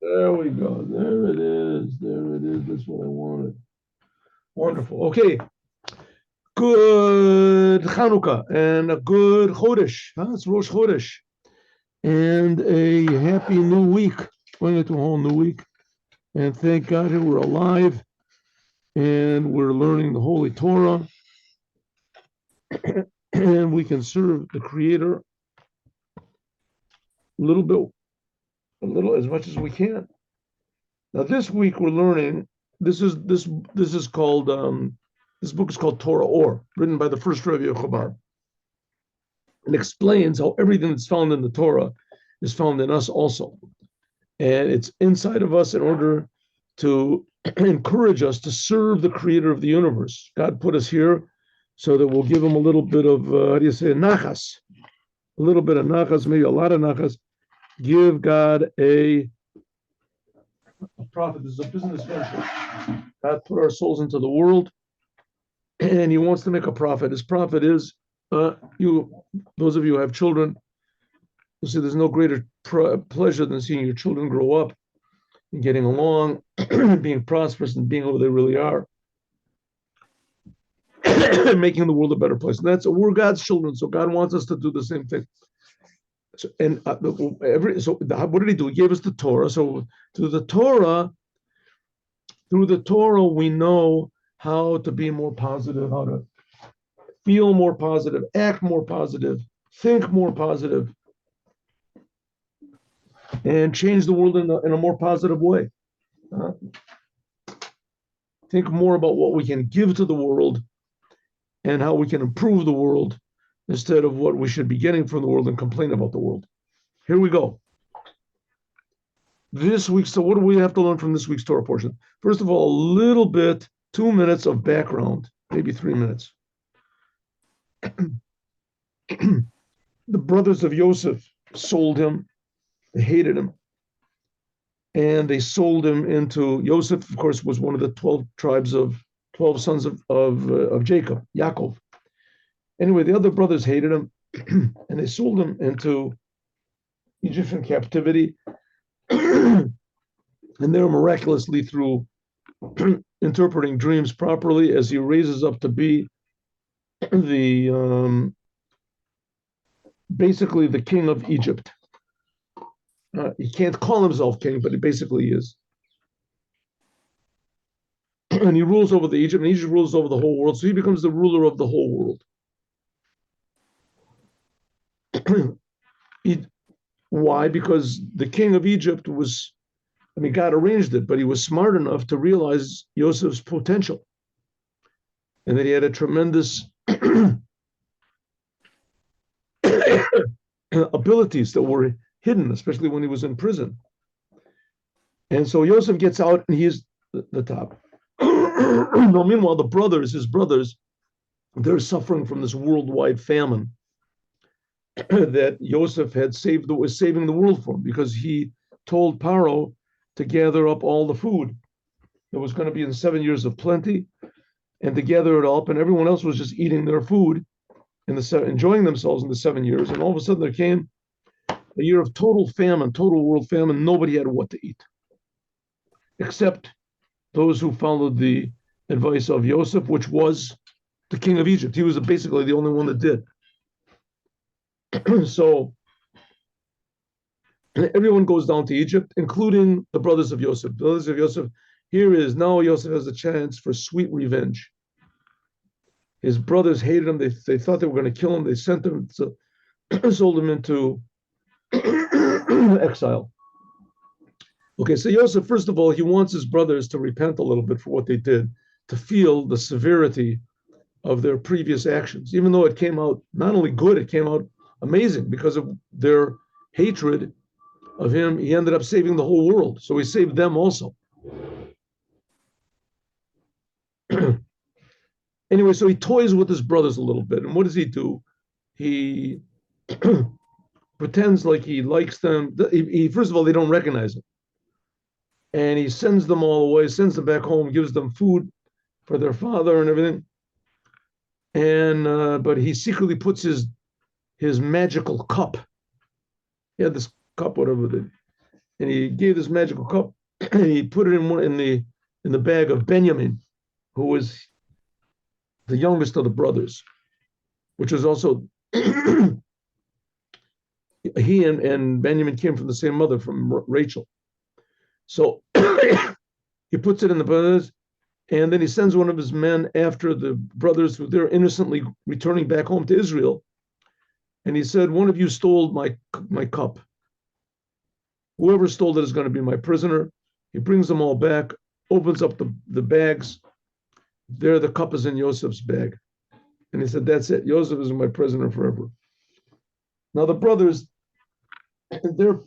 There we go. There it is. There it is. That's what I wanted. Wonderful. Okay. Good Chanukah and a good Chodesh. Huh? It's Rosh Chodesh. And a happy new week. Going into a whole new week. And thank God we're alive and we're learning the Holy Torah. And we can serve the Creator a little as much as we can. Now this week we're learning. This is called this book is called Torah Or, written by the first Rebbe of Chabad. It explains how everything that's found in the Torah is found in us also, and it's inside of us in order to encourage us to serve the Creator of the universe. God put us here so that we'll give Him a little bit of how do you say nachas, a little bit of nachas, maybe a lot of nachas. Give God a profit. This is a business venture. God put our souls into the world, and He wants to make a profit. His profit is those of you who have children, you see there's no greater pleasure than seeing your children grow up and getting along, being prosperous and being who they really are, making the world a better place. And we're God's children, so God wants us to do the same thing. So, what did He do? He gave us the Torah. So through the Torah, we know how to be more positive, how to feel more positive, act more positive, think more positive, and change the world in a more positive way. Think more about what we can give to the world and how we can improve the world instead of what we should be getting from the world and complain about the world. Here we go. So what do we have to learn from this week's Torah portion? First of all, a little bit, 2 minutes of background, maybe 3 minutes. The brothers of Yosef sold him. They hated him. And they sold him into, Yosef, of course, was one of the 12 sons of Jacob, Yaakov. Anyway, the other brothers hated him, and they sold him into Egyptian captivity. And there, miraculously, through interpreting dreams properly, as he raises up to be basically the king of Egypt. He can't call himself king, but he basically is. And he rules over Egypt, and Egypt rules over the whole world. So he becomes the ruler of the whole world. Why? Because the king of Egypt God arranged it, but he was smart enough to realize Joseph's potential, and that he had a tremendous abilities that were hidden, especially when he was in prison. And so Joseph gets out, and he's the top. No, meanwhile, his brothers, they're suffering from this worldwide famine that Joseph was saving the world from, because he told Paro to gather up all the food that was going to be in 7 years of plenty, and to gather it up, and everyone else was just eating their food enjoying themselves in the 7 years. And all of a sudden there came a year of total famine, total world famine. Nobody had what to eat, except those who followed the advice of Joseph, which was the king of Egypt. He was basically the only one that did. So everyone goes down to Egypt, including the brothers of Joseph. The brothers of Joseph, now Joseph has a chance for sweet revenge. His brothers hated him. They thought they were going to kill him. They sold him into exile. Okay, so Joseph, first of all, he wants his brothers to repent a little bit for what they did, to feel the severity of their previous actions. Even though it came out not only good, it came out amazing because of their hatred of him. He ended up saving the whole world, so he saved them also. Anyway, so he toys with his brothers a little bit. And what does he do? He pretends like he likes them. First of all, they don't recognize him. And he sends them all away, sends them back home, gives them food for their father and everything. And but he secretly puts his magical cup. He had this cup, whatever, and he gave this magical cup, and he put it in the bag of Benjamin, who was the youngest of the brothers, which was also he and Benjamin came from the same mother, from Rachel. So he puts it in the brothers, and then he sends one of his men after the brothers who they're innocently returning back home to Israel. And he said, one of you stole my cup. Whoever stole it is going to be my prisoner. He brings them all back, opens up the bags. There, the cup is in Joseph's bag. And he said, that's it. Joseph is my prisoner forever. Now the brothers, they're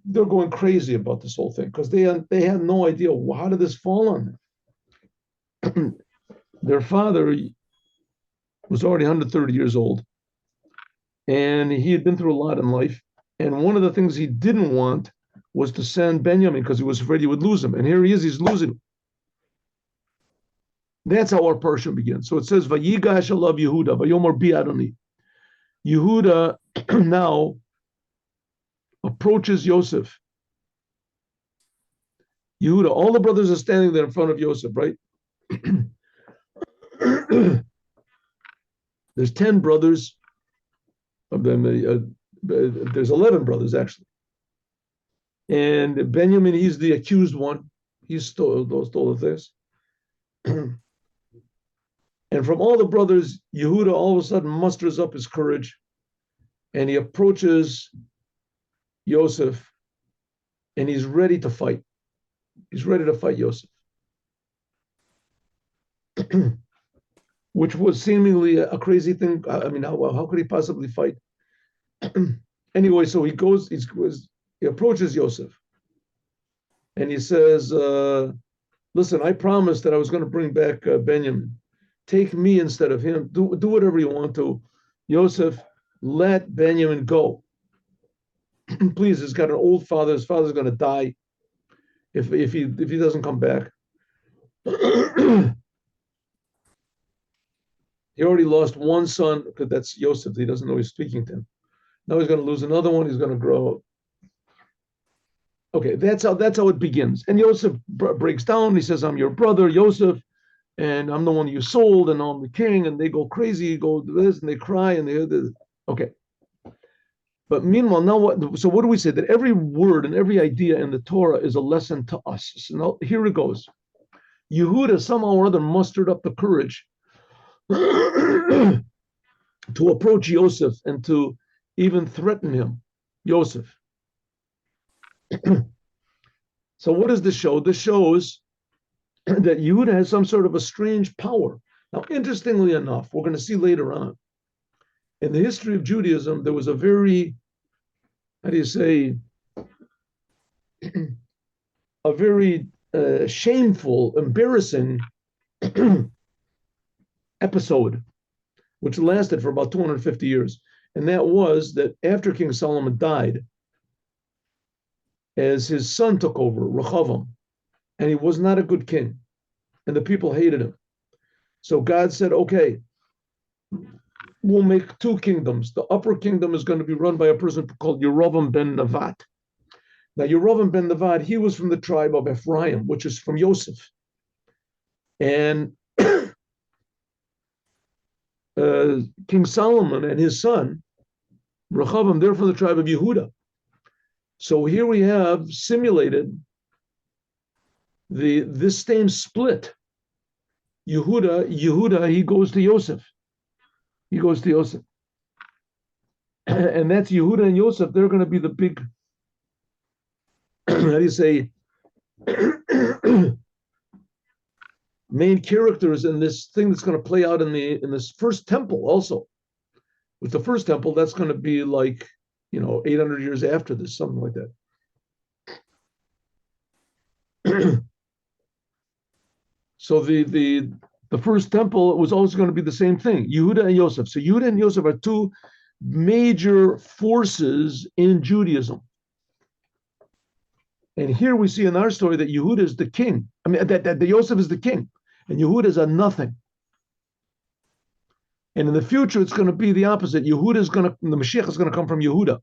going crazy about this whole thing because they had no idea, how did this fall on them? Their father was already 130 years old, and he had been through a lot in life. And one of the things he didn't want was to send Benjamin because he was afraid he would lose him. And here he is, he's losing him. That's how our parsha begins. So it says, Vayigash alav Yehuda, Vayomer bi Adoni. Yehuda now approaches Yosef. Yehuda, all the brothers are standing there in front of Yosef, right? There's 10 brothers of them. There's 11 brothers, actually. And Benjamin, he's the accused one. He stole the things. And from all the brothers, Yehuda all of a sudden musters up his courage, and he approaches Yosef, and he's ready to fight. He's ready to fight Yosef, which was seemingly a crazy thing. I mean, how could he possibly fight? Anyway, so he approaches Yosef, and he says, listen, I promised that I was going to bring back Benjamin. Take me instead of him. Do whatever you want to. Yosef, let Benjamin go. Please, he's got an old father. His father's going to die if he doesn't come back. He already lost one son, because that's Yosef. He doesn't know he's speaking to him. Now he's going to lose another one. He's going to grow up. Okay, that's how it begins. And Yosef breaks down. He says, I'm your brother, Yosef, and I'm the one you sold, and I'm the king. And they go crazy, go this, and they cry, and they this. Okay. But meanwhile, now what? So what do we say? That every word and every idea in the Torah is a lesson to us. So now here it goes. Yehuda somehow or other mustered up the courage to approach Yosef and to even threaten him, Yosef. So what does this show? This shows that Yehuda has some sort of a strange power. Now, interestingly enough, we're going to see later on, in the history of Judaism, there was a very, how do you say, a very shameful, embarrassing episode, which lasted for about 250 years. And that was that after King Solomon died, as his son took over, Rehoboam, and he was not a good king, and the people hated him. So God said, okay, we'll make two kingdoms. The upper kingdom is going to be run by a person called Yerovam ben Nevat. Now, Yerovam ben Nevat, he was from the tribe of Ephraim, which is from Yosef. And King Solomon and his son, Rehoboam, they're from the tribe of Yehuda. So here we have simulated this same split. Yehuda, he goes to Yosef. He goes to Yosef. And that's Yehuda and Yosef. They're going to be the big, how do you say, main characters in this thing that's going to play out in this first temple also. With the first temple, that's going to be like, 800 years after this, something like that. So the first temple was always going to be the same thing, Yehuda and Yosef. So Yehuda and Yosef are two major forces in Judaism. And here we see in our story that Yehuda is the king. I mean, that Yosef is the king, and Yehuda is a nothing. And in the future, it's going to be the opposite. The Mashiach is going to come from Yehuda.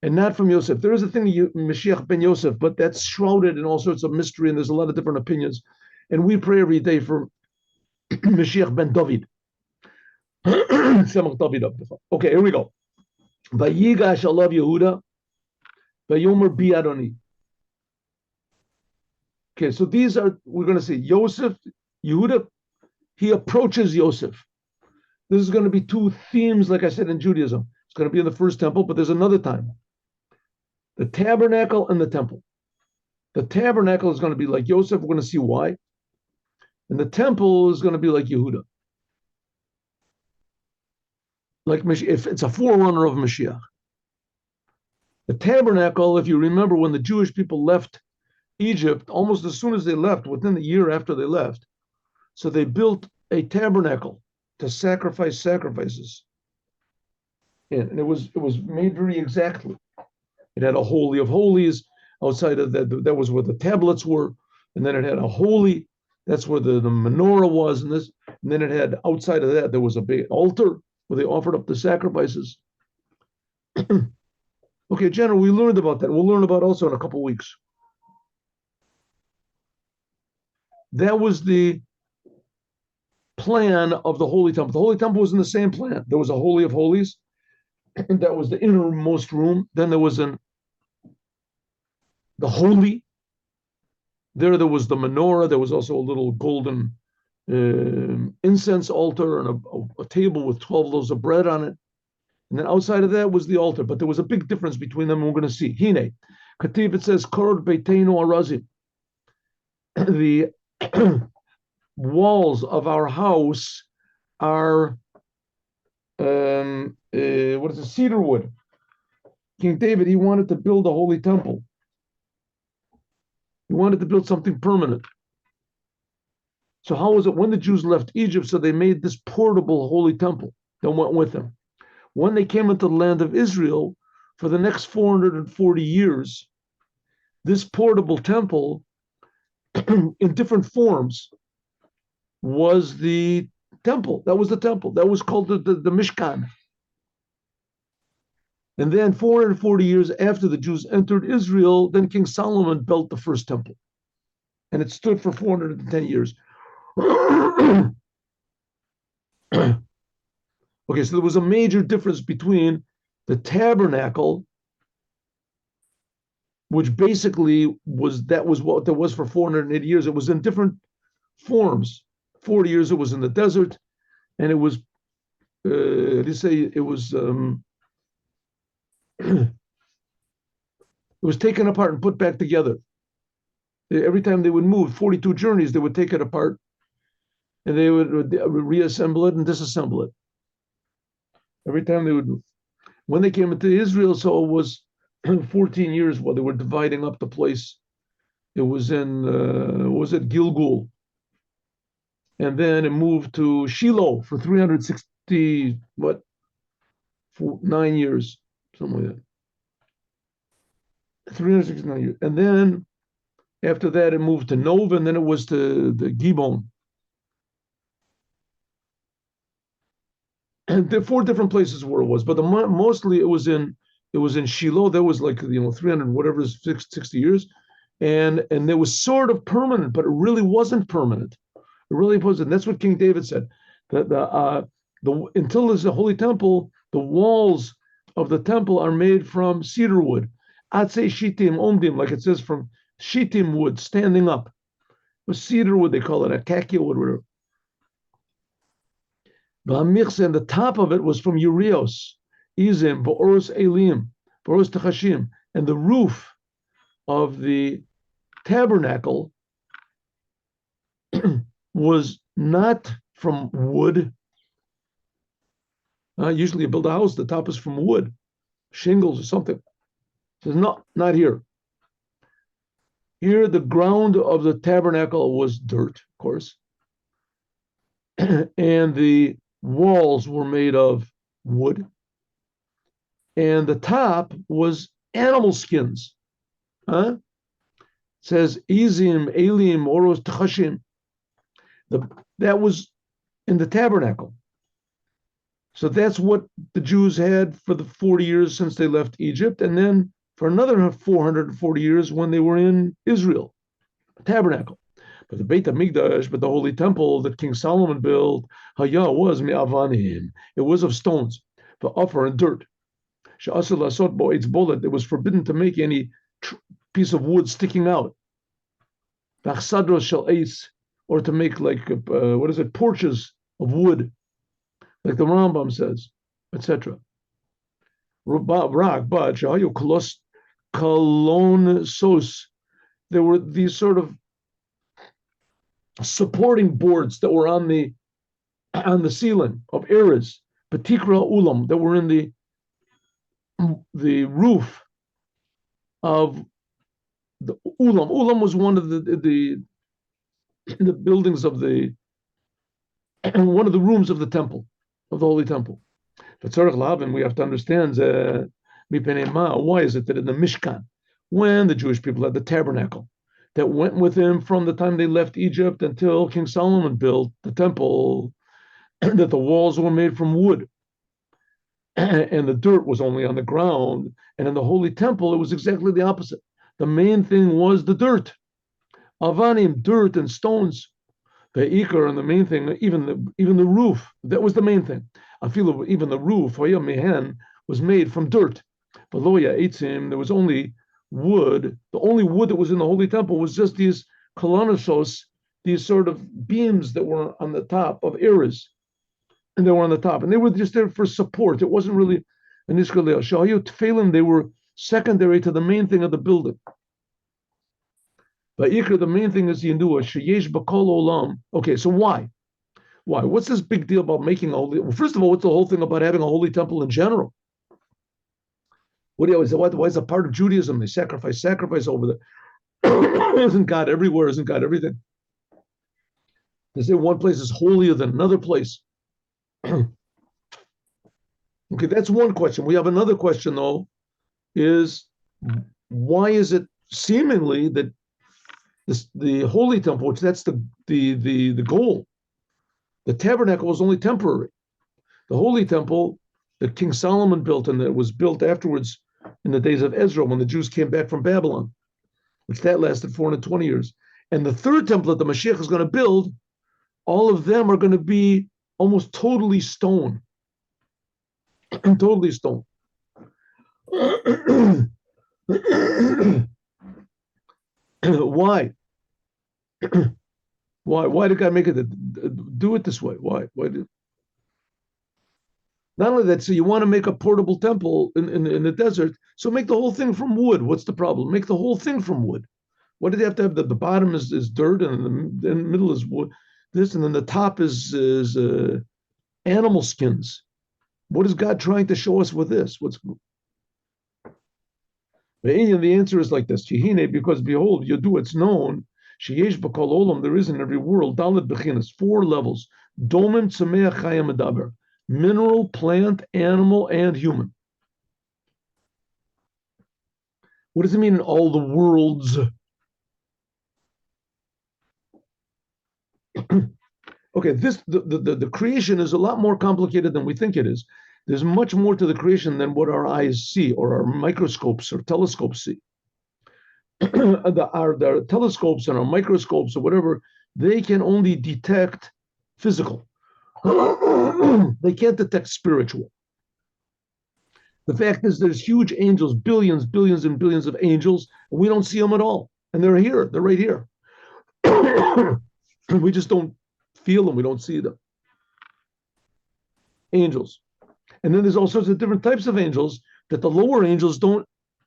and not from Yosef. There is a thing, Mashiach ben Yosef, but that's shrouded in all sorts of mystery, and there's a lot of different opinions. And we pray every day for Mashiach ben David. Okay, here we go. Vayigash alav Yehuda, vayomer bi Adoni. Okay, so these are, we're going to see Yosef, Yehuda, he approaches Yosef. This is going to be two themes, like I said, in Judaism. It's going to be in the first temple, but there's another time. The tabernacle and the temple. The tabernacle is going to be like Yosef. We're going to see why. And the temple is going to be like Yehuda. Like if it's a forerunner of Mashiach. The tabernacle, if you remember, when the Jewish people left Egypt, almost as soon as they left, within the year after they left, so they built a tabernacle to sacrifice sacrifices. And it was made very exactly. It had a holy of holies outside of that. That was where the tablets were, and then it had a holy. That's where the menorah was, and then it had outside of that there was a big altar where they offered up the sacrifices. Okay, Jenna, we learned about that. We'll learn about also in a couple of weeks. That was the plan of the Holy Temple. The Holy Temple was in the same plan. There was a Holy of Holies, and that was the innermost room. Then there was the Holy. There was the menorah. There was also a little golden incense altar and a table with 12 loaves of bread on it. And then outside of that was the altar. But there was a big difference between them, and we're going to see. Hine, Kativ, it says, Korod Beiteinu Arazim. The walls of our house are what is it? Cedar wood. King David, he wanted to build a holy temple. He wanted to build something permanent. So how was it when the Jews left Egypt? So they made this portable holy temple that went with them. When they came into the land of Israel, for the next 440 years, this portable temple in different forms was the temple. That was the temple. That was called the Mishkan. And then 440 years after the Jews entered Israel, then King Solomon built the first temple. And it stood for 410 years. Okay, so there was a major difference between the tabernacle, which basically was what there was for 480 years. It was in different forms. 40 years it was in the desert, and it was, it was taken apart and put back together. Every time they would move 42 journeys, they would take it apart, and they would reassemble it and disassemble it. Every time they would, when they came into Israel, so it was 14 years while they were dividing up the place. It was in, was it Gilgul? And then it moved to Shiloh for 360, 9 years, something like that. 369 years. And then after that, it moved to Nova, and then it was to the Gibon. And there are 4 different places where it was, but mostly it was in Shiloh. That was like 300 whatever, 60 years, and it was sort of permanent, but it really wasn't permanent. It really wasn't. That's what King David said. That until there's a holy temple, the walls of the temple are made from cedar wood. Atse shitim omdim, like it says, from shittim wood, standing up. It was cedar wood, they call it, acacia wood, whatever. And the top of it was from Urios, Izim, Ba'oros Elim, Ba'oros Techashim. And the roof of the tabernacle was not from wood. Usually you build a house, the top is from wood, shingles or something. It says, no, not here. Here, the ground of the tabernacle was dirt, of course. And the walls were made of wood. And the top was animal skins. It says, Izim, Elim, Oros, Techashim. That was in the tabernacle. So that's what the Jews had for the 40 years since they left Egypt, and then for another 440 years when they were in Israel, Tabernacle. But the Beit HaMikdash, but the Holy Temple that King Solomon built, Haya was mi'avanim. It was of stones, the offer and dirt. She'asur lasot bo eitz bolet. It was forbidden to make any piece of wood sticking out. V'achsadros shel eitz, or to make like porches of wood, like the Rambam says, etc. Rak, but shahayu kolon sos. There were these sort of supporting boards that were on the ceiling of eras, patikra ulam, that were in the roof of the ulam. Ulam was one of the buildings of one of the rooms of the temple, of the Holy Temple. But we have to understand why is it that in the Mishkan, when the Jewish people had the tabernacle that went with him from the time they left Egypt until King Solomon built the temple, that the walls were made from wood and the dirt was only on the ground, and in the Holy Temple it was exactly the opposite. The main thing was the dirt, avanim, dirt and stones. The ikar, and the main thing, even the roof, that was the main thing. I feel even the roof, was made from dirt. But loya eitzim, there was only wood. The only wood that was in the Holy Temple was just these kolonosos, these sort of beams that were on the top of eras, and they were on the top, and they were just there for support. It wasn't really an iskaleo. Shahayu tefilin, they were secondary to the main thing of the building. But ikar, the main thing is yindua sheyesh bakol olam. Okay, so why? Why? What's this big deal about making a holy? Well, first of all, what's the whole thing about having a holy temple in general? What do you always say? Why is a part of Judaism? They sacrifice over there. Isn't God everywhere? Isn't God everything? They say one place is holier than another place. Okay, that's one question. We have another question though, is why is it seemingly that the Holy Temple, which that's the goal, the tabernacle was only temporary. The Holy Temple that King Solomon built and that was built afterwards in the days of Ezra when the Jews came back from Babylon, which that lasted 420 years. And the third temple that the Mashiach is going to build, all of them are going to be almost totally stone. Totally stone. Why? Why did God make it do it this way? Why did? Not only that, so you want to make a portable temple in the desert, so make the whole thing from wood. What's the problem? Make the whole thing from wood. What did they have to have? The bottom is dirt, and the middle is wood. This, and then the top is animal skins. What is God trying to show us with this? The answer is like this: because behold, Yadu, it's known. Sheyesh b'kol olam, there is in every world dalet bechinas, 4 levels: domim, tzameach, chayim, medaber. Mineral, plant, animal, and human. What does it mean in all the worlds? Okay, the creation is a lot more complicated than we think it is. There's much more to the creation than what our eyes see or our microscopes or telescopes see. Our telescopes and our microscopes or whatever, they can only detect physical. They can't detect spiritual. The fact is there's huge angels, billions and billions of angels, and we don't see them at all. And they're here, they're right here. We just don't feel them, we don't see them. Angels. And then there's all sorts of different types of angels that the lower angels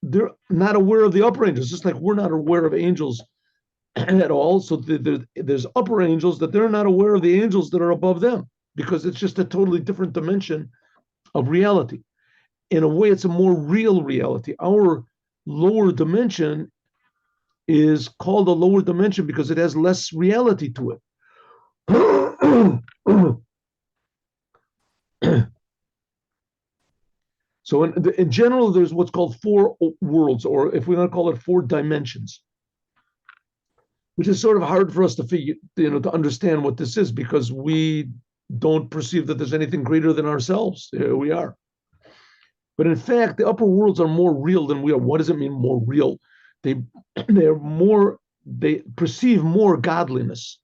they're not aware of the upper angels, just like we're not aware of angels at all. So there's upper angels that they're not aware of the angels that are above them, because it's just a totally different dimension of reality. In a way, it's a more real reality. Our lower dimension is called a lower dimension because it has less reality to it. So in general, there's what's called 4 worlds, or if we want to call it 4 dimensions, which is sort of hard for us to figure, to understand what this is, because we don't perceive that there's anything greater than ourselves. Here we are. But in fact, the upper worlds are more real than we are. What does it mean more real? They perceive more godliness.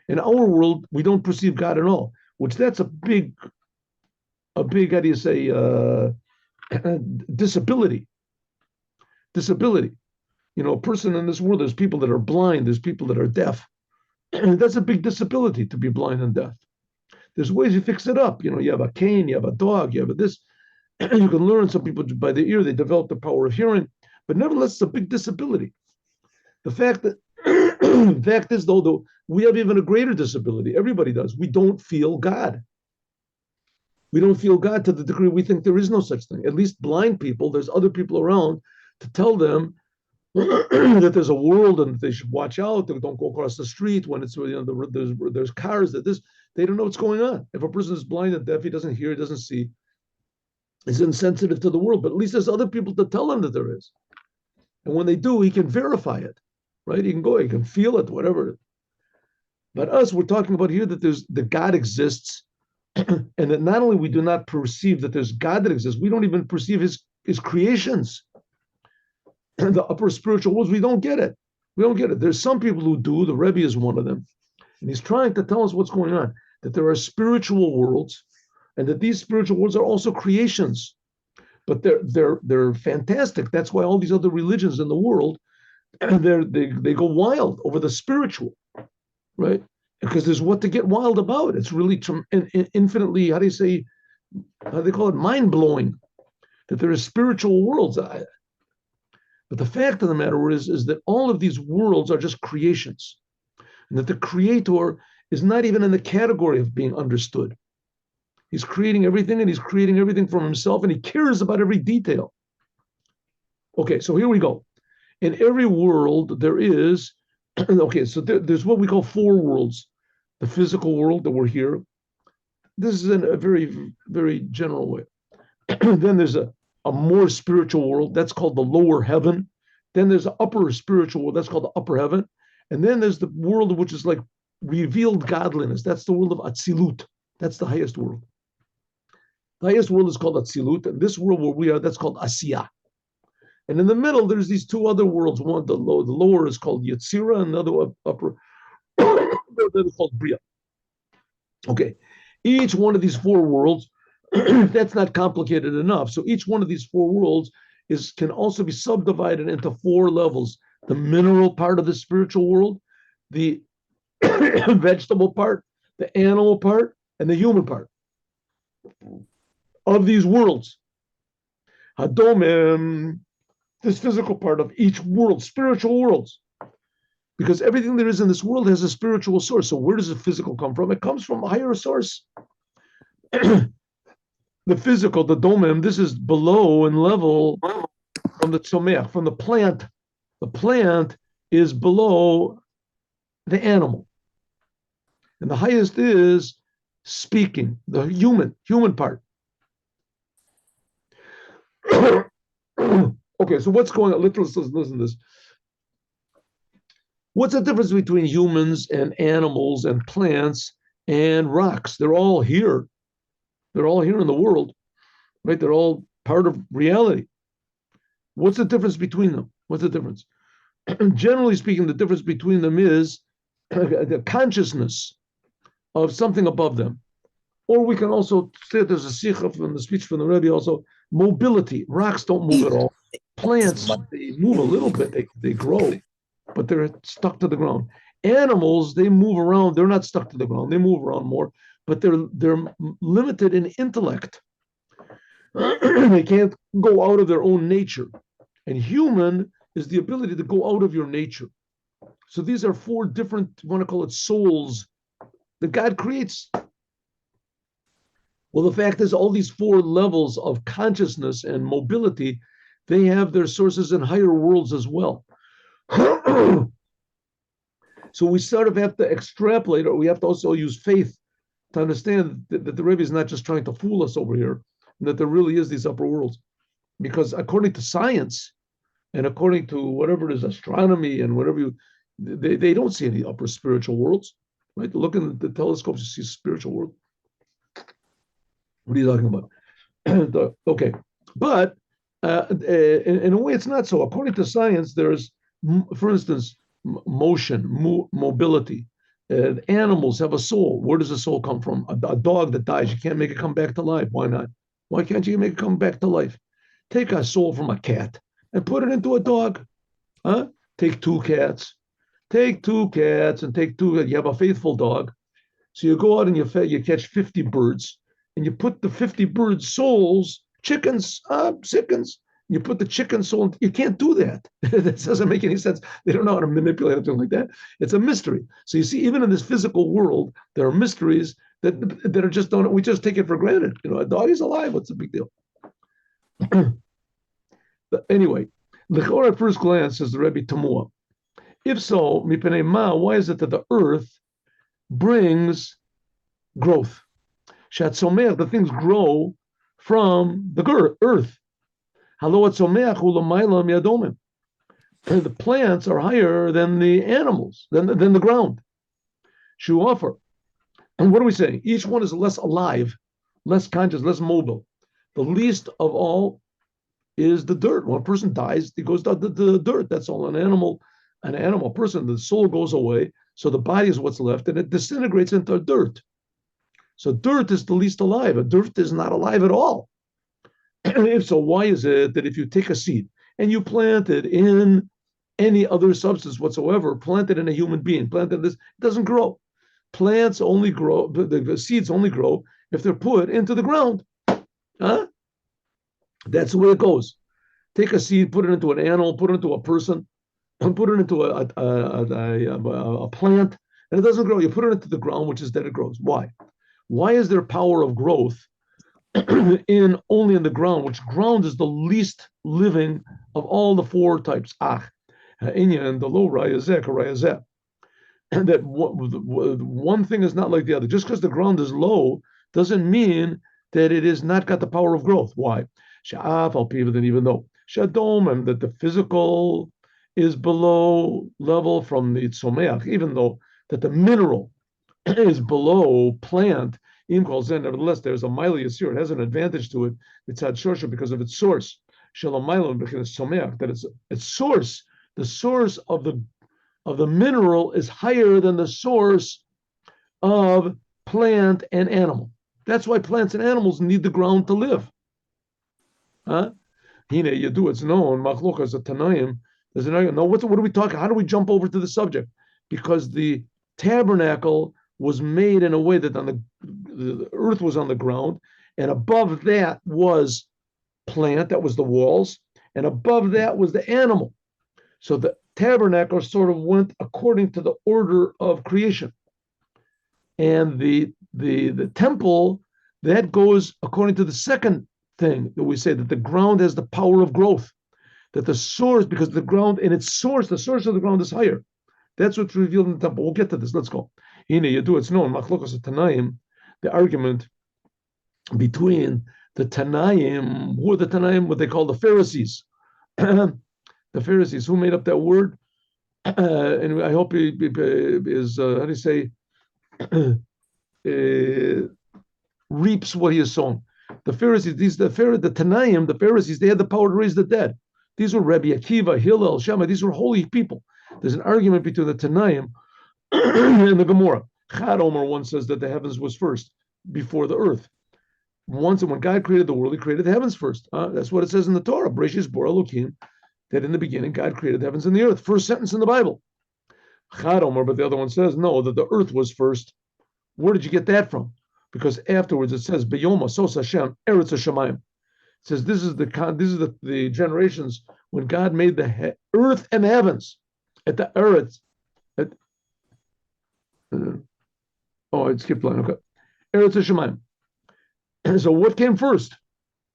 In our world, we don't perceive God at all, which that's a big, how do you say, disability. Disability. A person in this world, there's people that are blind, there's people that are deaf. That's a big disability to be blind and deaf. There's ways you fix it up. You have a cane, you have a dog, you have this. You can learn. Some people by the ear, they develop the power of hearing, but nevertheless, it's a big disability. The fact is, though, we have even a greater disability. Everybody does. We don't feel God. We don't feel God to the degree we think there is no such thing. At least blind people, there's other people around to tell them that there's a world and they should watch out. They don't go across the street when it's there's cars. They don't know what's going on. If a person is blind and deaf, he doesn't hear, he doesn't see. He's insensitive to the world. But at least there's other people to tell him that there is. And when they do, he can verify it, right? He can feel it, whatever. But us, we're talking about here that God exists, and that not only we do not perceive that there's God that exists, we don't even perceive his creations. The upper spiritual worlds, we don't get it. We don't get it. There's some people who do. The Rebbe is one of them. And he's trying to tell us what's going on, that there are spiritual worlds, and that these spiritual worlds are also creations. But they're fantastic. That's why all these other religions in the world, they go wild over the spiritual, right? Because there's what to get wild about. It's really infinitely, how do they call it, mind-blowing, that there are spiritual worlds. But the fact of the matter is that all of these worlds are just creations, and that the Creator is not even in the category of being understood. He's creating everything, and he's creating everything from himself, and he cares about every detail. Okay, so here we go. In every world, there is, so there's what we call four worlds. The physical world that we're here. This is in a very, very general way. Then there's a more spiritual world. That's called the lower heaven. Then there's an upper spiritual world. That's called the upper heaven. And then there's the world which is like revealed godliness. That's the world of Atzilut. That's the highest world. The highest world is called Atzilut. And this world where we are, that's called Asiyah. And in the middle, there's these two other worlds. One, the lower is called Yetzirah, and the other upper that is called Bria. Okay. Each one of these four worlds, that's not complicated enough. So each one of these four worlds can also be subdivided into four levels: the mineral part of the spiritual world, the vegetable part, the animal part, and the human part of these worlds. Hadomim, this physical part of each world, spiritual worlds. Because everything there is in this world has a spiritual source. So where does the physical come from? It comes from a higher source. The physical, the domim, this is below in level from the tzomeach, from the plant. The plant is below the animal. And the highest is speaking, the human part. Okay, so what's going on? Listen to this. What's the difference between humans and animals and plants and rocks? They're all here. They're all here in the world, right? They're all part of reality. What's the difference between them? What's the difference? Generally speaking, the difference between them is the consciousness of something above them. Or we can also say there's a sikha from the speech from the Rebbe also, mobility. Rocks don't move at all. Plants, they move a little bit, they grow, but they're stuck to the ground. Animals, they move around, they're not stuck to the ground, they move around more, but they're limited in intellect. They can't go out of their own nature. And human is the ability to go out of your nature. So these are four different, you want to call it souls, that God creates. Well, the fact is, all these four levels of consciousness and mobility, they have their sources in higher worlds as well. So we sort of have to extrapolate, or we have to also use faith to understand that the Rebbe is not just trying to fool us over here, and that there really is these upper worlds. Because according to science, and according to whatever it is, astronomy and whatever they don't see any upper spiritual worlds, right? Look in the telescopes, you see spiritual world. What are you talking about? Okay, but in a way, it's not so. According to science, there's, for instance, motion, mobility. Animals have a soul. Where does the soul come from? A dog that dies, you can't make it come back to life. Why not? Why can't you make it come back to life? Take a soul from a cat and put it into a dog. Huh? Take two cats. Take two cats and take two. You have a faithful dog. So you go out and you catch 50 birds, and you put the 50 bird souls, chickens, chickens. You put the chicken soul. You can't do that. That doesn't make any sense. They don't know how to manipulate something like that. It's a mystery. So you see, even in this physical world, there are mysteries that are just don't. We just take it for granted. A dog is alive. What's the big deal? But anyway, the at first glance says the Rebbe Tamua. If so, mipenei ma, why is it that the earth brings growth? Shatzomeach, the things grow from the earth. The plants are higher than the animals, than the ground. Shu offer. And what are we saying? Each one is less alive, less conscious, less mobile. The least of all is the dirt. When a person dies, he goes down to the dirt. That's all. An animal person, the soul goes away, so the body is what's left, and it disintegrates into dirt. So dirt is the least alive. Dirt is not alive at all. If so, why is it that if you take a seed and you plant it in any other substance whatsoever, plant it in a human being, plant it in this, it doesn't grow. Plants only grow, the seeds only grow if they're put into the ground. Huh? That's the way it goes. Take a seed, put it into an animal, put it into a person, and put it into a plant, and it doesn't grow. You put it into the ground, which is that it grows. Why? Why is there power of growth only in the ground, which ground is the least living of all the four types? Inya and the low rayazek. And that one thing is not like the other. Just because the ground is low doesn't mean that it is not got the power of growth. Why? Even though Shadom, and that the physical is below level from the Tzomeach, even though that the mineral is below plant, nevertheless, there's a Maili Yasir. It has an advantage to it. It's had Shorsha because of its source. That its source, the source of the mineral is higher than the source of plant and animal. That's why plants and animals need the ground to live. Huh? It's known. Machlokas at Tanaim. There's an no. What are we talking? How do we jump over to the subject? Because the tabernacle was made in a way that the earth was on the ground, and above that was plant, that was the walls, and above that was the animal. So the tabernacle sort of went according to the order of creation. And the temple, that goes according to the second thing that we say, that the ground has the power of growth, that the source, because the ground in its source, the source of the ground is higher. That's what's revealed in the temple. We'll get to this. Let's go. It's known, Machlokas Tanaim, the argument between the Tanaim, who are the Tanaim, what they call the Pharisees. The Pharisees, who made up that word? And I hope he is, how do you say, reaps what he has sown. The Pharisees, the Tanaim, the Pharisees, they had the power to raise the dead. These were Rabbi Akiva, Hillel, Shammai. These were holy people. There's an argument between the Tanaim and the Gemara. Chad Omer one says that the heavens was first before the earth. Once, when God created the world, He created the heavens first. That's what it says in the Torah. Bereshis bara Elokim, that in the beginning God created the heavens and the earth. First sentence in the Bible. Chad Omer, but the other one says no, that the earth was first. Where did you get that from? Because afterwards it says B'yoma Sos Hashem Eretz Hashemayim. It says this is the generations when God made the earth and the heavens. At the earth, I skipped line. Okay, Eretz Hashemayim. So what came first?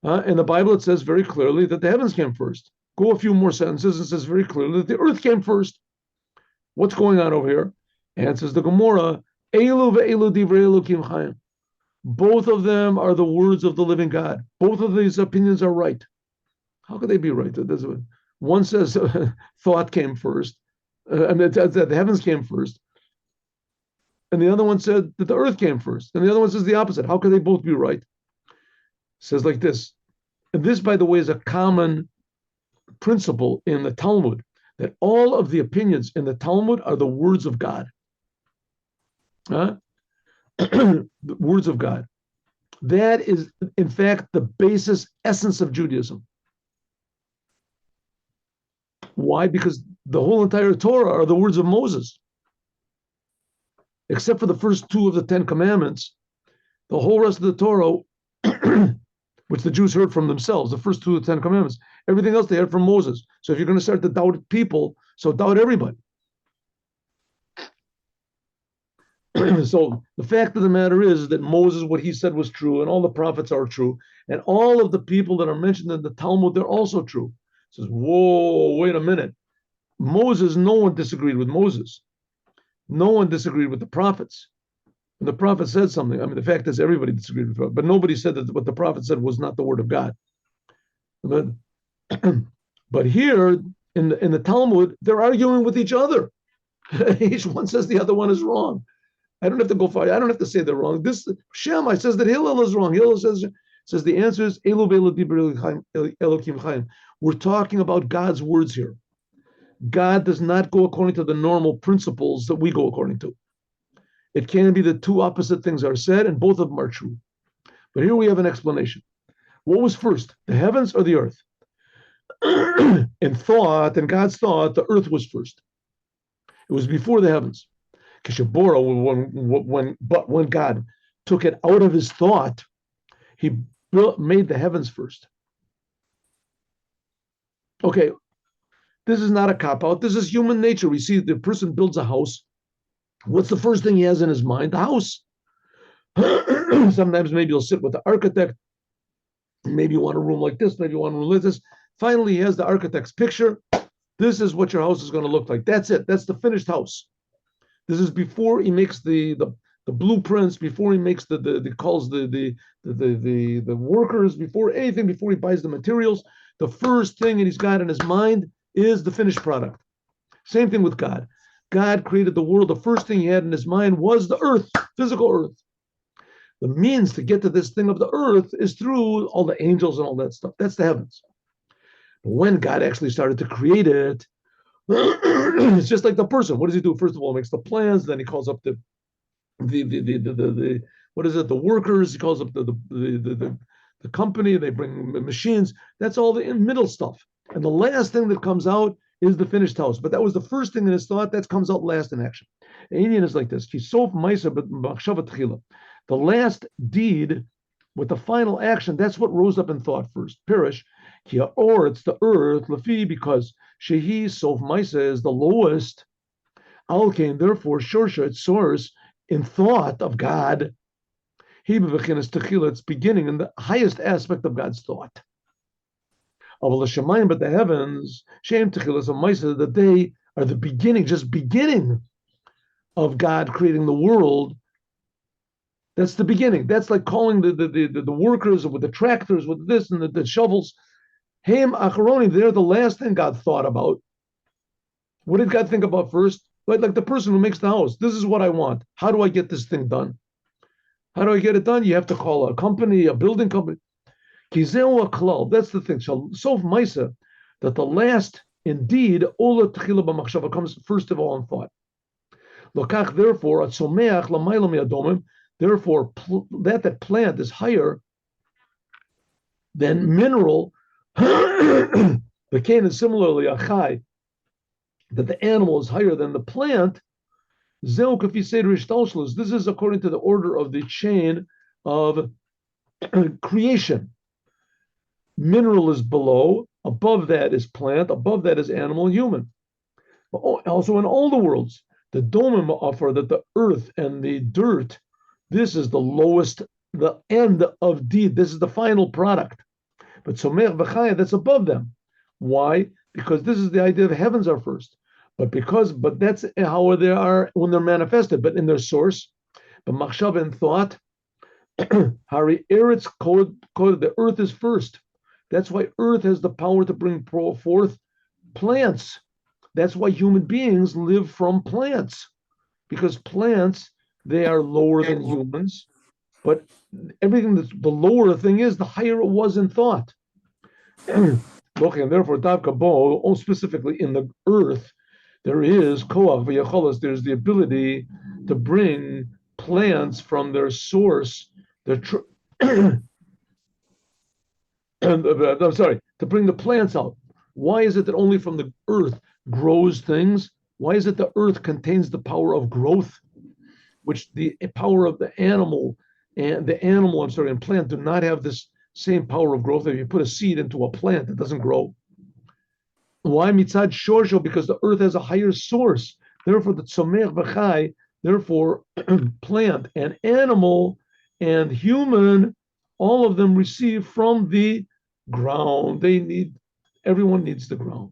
In the Bible it says very clearly that the heavens came first. Go a few more sentences, it says very clearly that the earth came first. What's going on over here? And it says the Gemara, Elu ve'elu divrei Elokim chayim. Both of them are the words of the living God. Both of these opinions are right. How could they be right? One says thought came first, the heavens came first, and the other one said that the earth came first, and the other one says the opposite. How could they both be right? says like this, and this, by the way, is a common principle in the Talmud, that all of the opinions in the Talmud are the words of God. Huh? The words of God. That is, in fact, the basis, essence of Judaism. Why? Because the whole entire Torah are the words of Moses. Except for the first two of the Ten Commandments, the whole rest of the Torah, which the Jews heard from themselves, the first two of the Ten Commandments, everything else they heard from Moses. So if you're going to start to doubt people, so doubt everybody. So the fact of the matter is that Moses, what he said was true, and all the prophets are true, and all of the people that are mentioned in the Talmud, they're also true. It says, whoa, wait a minute. Moses, no one disagreed with Moses. No one disagreed with the prophets. When the prophet said something, I mean, the fact is everybody disagreed with the prophet, but nobody said that what the prophet said was not the word of God. But, but here in the Talmud, they're arguing with each other. Each one says the other one is wrong. I don't have to go far. I don't have to say they're wrong. This Shammai says that Hillel is wrong. Hillel says the answer is Elokim Chaim. We're talking about God's words here. God does not go according to the normal principles that we go according to. It can be that two opposite things are said, and both of them are true. But here we have an explanation. What was first, the heavens or the earth? In thought, in God's thought, the earth was first. It was before the heavens. But when God took it out of his thought, he made the heavens first. Okay, this is not a cop-out. This is human nature. We see the person builds a house. What's the first thing he has in his mind? The house. Sometimes maybe you'll sit with the architect. Maybe you want a room like this. Maybe you want a room like this. Finally, he has the architect's picture. This is what your house is going to look like. That's it. That's the finished house. This is before he makes the blueprints, before he makes calls the workers, before anything, before he buys the materials. The first thing that he's got in his mind is the finished product. Same thing with God. God created the world. The first thing he had in his mind was the earth, physical earth. The means to get to this thing of the earth is through all the angels and all that stuff. That's the heavens. But when God actually started to create it, it's just like the person. What does he do? First of all, he makes the plans. Then he calls up the what is it? The workers. He calls up the company. They bring machines. That's all the middle stuff. And the last thing that comes out is the finished house. But that was the first thing in his thought. That comes out last in action. The Indian is like this. The last deed with the final action, that's what rose up in thought first. Pirish, or it's the earth, Lafi, because Shehi Sof Maisa is the lowest. Alkain, therefore, Shorsha, its source in thought of God. It's beginning in the highest aspect of God's thought. But the heavens, Shem Techilas of Maisa, that they are the beginning, just beginning of God creating the world. That's the beginning. That's like calling the workers with the tractors, with this and the shovels. Haim Acharoni, they're the last thing God thought about. What did God think about first? Like the person who makes the house. This is what I want. How do I get this thing done? How do I get it done? You have to call a company, a building company. Kizeu Klal. That's the thing. Sof Maisa, that the last, indeed, Ola Techila B'Machshava comes first of all in thought. Lokach, therefore, at Someach Lamayla Miadomim. Therefore, that plant is higher than mineral. The cane is similarly a chai, that the animal is higher than the plant. This is according to the order of the chain of creation. Mineral is below, above that is plant, above that is animal, human. Also in all the worlds, the domim offer that the earth and the dirt, this is the lowest, the end of deed. This is the final product. But Somer V'chaya, that's above them. Why? Because this is the idea of heavens are first. But that's how they are when they're manifested. But in their source, the machshav and thought, Hari Eretz code, the earth is first. That's why earth has the power to bring forth plants. That's why human beings live from plants. Because plants, they are lower than humans. But everything that's the lower a thing is, the higher it was in thought. Okay, and therefore, Davka Bo, specifically in the earth, there is koach v'yacholos. There's the ability to bring plants from their source. I'm sorry, to bring the plants out. Why is it that only from the earth grows things? Why is it the earth contains the power of growth, which the power of the animal and and plant do not have this same power of growth? If you put a seed into a plant, it doesn't grow. Why mitzad shorsho? Because the earth has a higher source. Therefore, the tzomech v'chai, therefore, plant and animal and human, all of them receive from the ground. Everyone needs the ground.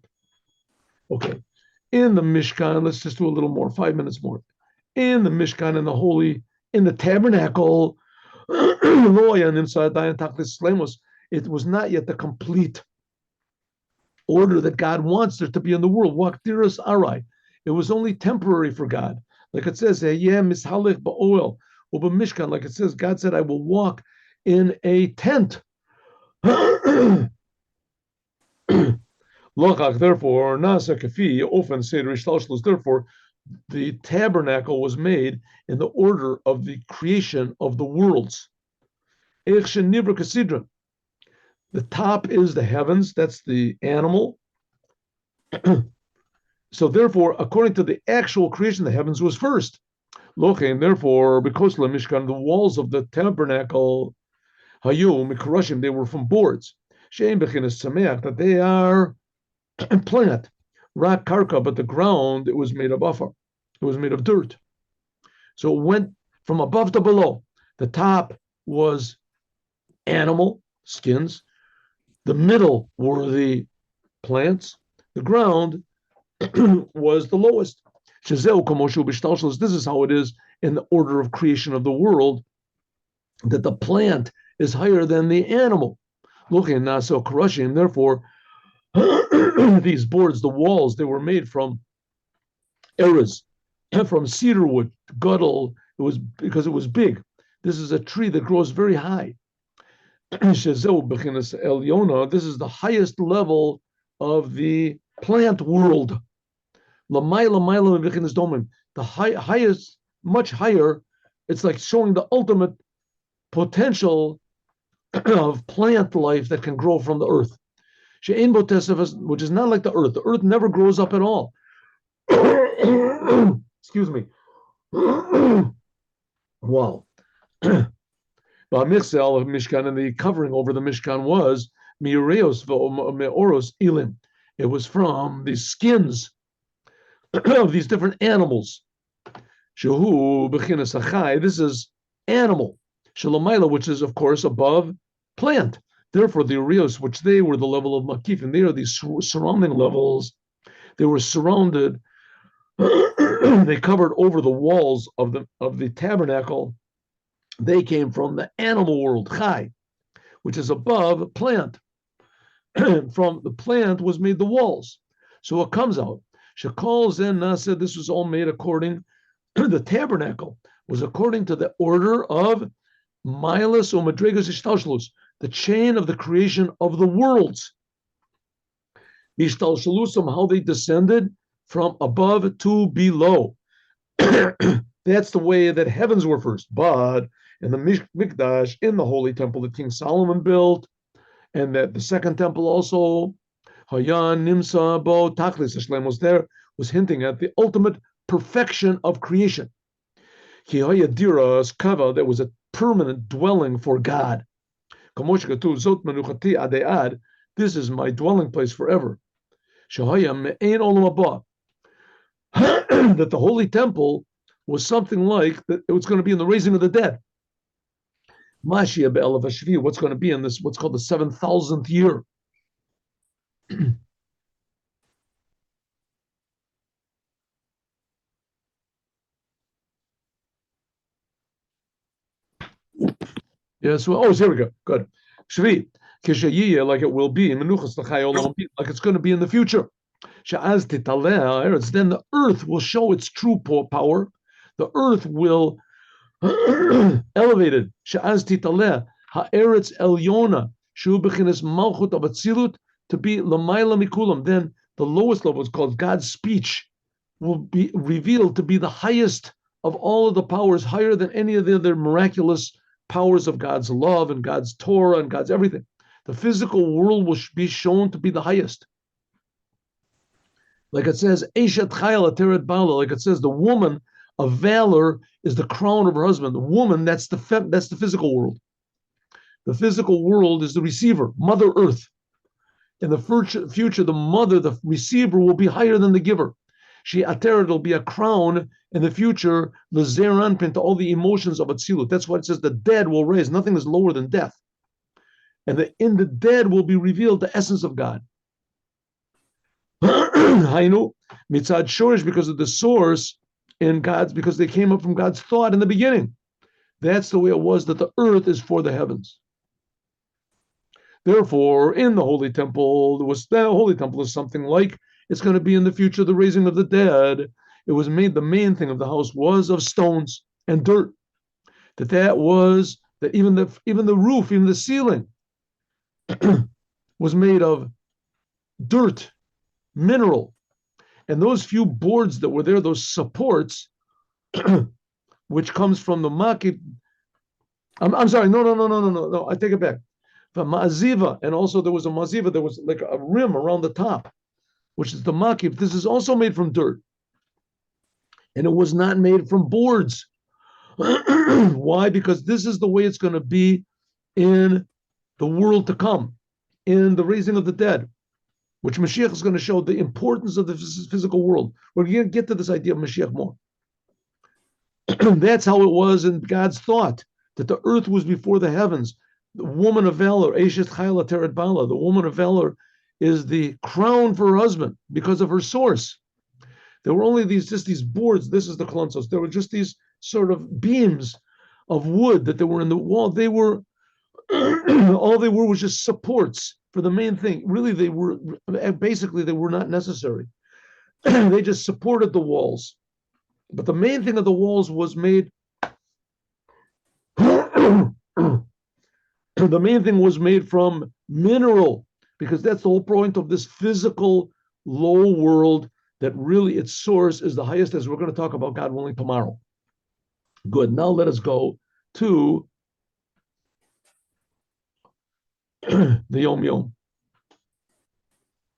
Okay. In the Mishkan, let's just do a little more, 5 minutes more. In the Mishkan, in the Tabernacle, it was not yet the complete order that God wants there to be in the world. It was only temporary for God. Like it says, like it says, God said, I will walk in a tent. Therefore, the tabernacle was made in the order of the creation of the worlds. The top is the heavens, that's the animal. So therefore, according to the actual creation, the heavens was first. And therefore, because the Mishkan, the walls of the tabernacle, they were from boards. That they are plant. Rak karka, but the ground, it was made of afar. It was made of dirt. So it went from above to below. The top was animal skins. The middle were the plants. The ground was the lowest. This is how it is in the order of creation of the world, that the plant is higher than the animal. Looking now, so Karashim, therefore, these boards, the walls, they were made from eras, from cedar wood, guttal. It was because it was big. This is a tree that grows very high. This is the highest level of the plant world. The highest, much higher. It's like showing the ultimate potential of plant life that can grow from the earth. Which is not like the earth. The earth never grows up at all. Excuse me. Wow. Mishkan, and the covering over the Mishkan was me'oros ilim. It was from the skins of these different animals. Shehu b'chinas achai. This is animal. Shalomaila, which is of course above plant. Therefore, the urios, which they were the level of makif, and they are these surrounding levels. They were surrounded. They covered over the walls of the tabernacle. They came from the animal world, chai, which is above plant. From the plant was made the walls. So it comes out. Shekol zen nasa. This was all made according. The tabernacle was according to the order of Milas or Madregas Ishtalshalus, the chain of the creation of the worlds. Ishtalshalusam, how they descended from above to below. That's the way that heavens were first. But in the Mikdash, in the holy temple that King Solomon built, and that the second temple also, Hayan Nimsa Bo Taklis Hashem was there, was hinting at the ultimate perfection of creation. Diras Kava, there was a permanent dwelling for God. This is my dwelling place forever. That the holy temple was something like that. It was going to be in the raising of the dead. What's going to be in this, what's called the 7,000th year. Yeah, so here we go. Good. Shvi, like it will be in Menuchas like it's going to be in the future. Then the earth will show its true power. The earth will elevated. She'az titaleh ha'eretz elyona shu b'chinas malchut abatzilut, to be l'mayla mikulam. Then the lowest level is called God's speech, will be revealed to be the highest of all of the powers, higher than any of the other miraculous powers of God's love and God's Torah and God's everything. The physical world will be shown to be the highest. Like it says, Eshet Chayil Ateret Bala, like it says, the woman of valor is the crown of her husband. The woman, that's the physical world. The physical world is the receiver, Mother Earth. In the future, the mother, the receiver, will be higher than the giver. She Ateret will be a crown in the future, the Zeranpin, to all the emotions of Atzilut. That's why it says the dead will raise. Nothing is lower than death. And in the dead will be revealed the essence of God. Hainu mitzad shorish, because of the source in God's, because they came up from God's thought in the beginning. That's the way it was, that the earth is for the heavens. Therefore, in the holy temple, the holy temple is something like it's going to be in the future the raising of the dead. It was made, the main thing of the house was of stones and dirt. That even the roof, even the ceiling was made of dirt, mineral. And those few boards that were there, those supports, which comes from the makif. I'm sorry, no, I take it back. The ma'aziva, and also there was a maziva, there was like a rim around the top, which is the makif. This is also made from dirt. And it was not made from boards. Why? Because this is the way it's going to be in the world to come, in the raising of the dead, which Mashiach is going to show the importance of the physical world. We're going to get to this idea of Mashiach more. That's how it was in God's thought, that the earth was before the heavens. The woman of valor, Eshet Chayil Ateret Bala, the woman of valor is the crown for her husband because of her source. There were only these boards. This is the klonsos. There were just these sort of beams of wood that they were in the wall. They were all they were was just supports for the main thing. Really, they were not necessary. They just supported the walls. But the main thing of the walls was made. The main thing was made from mineral, because that's the whole point of this physical low world, that really its source is the highest, as we're going to talk about, God willing, tomorrow. Good. Now let us go to the Yom Yom.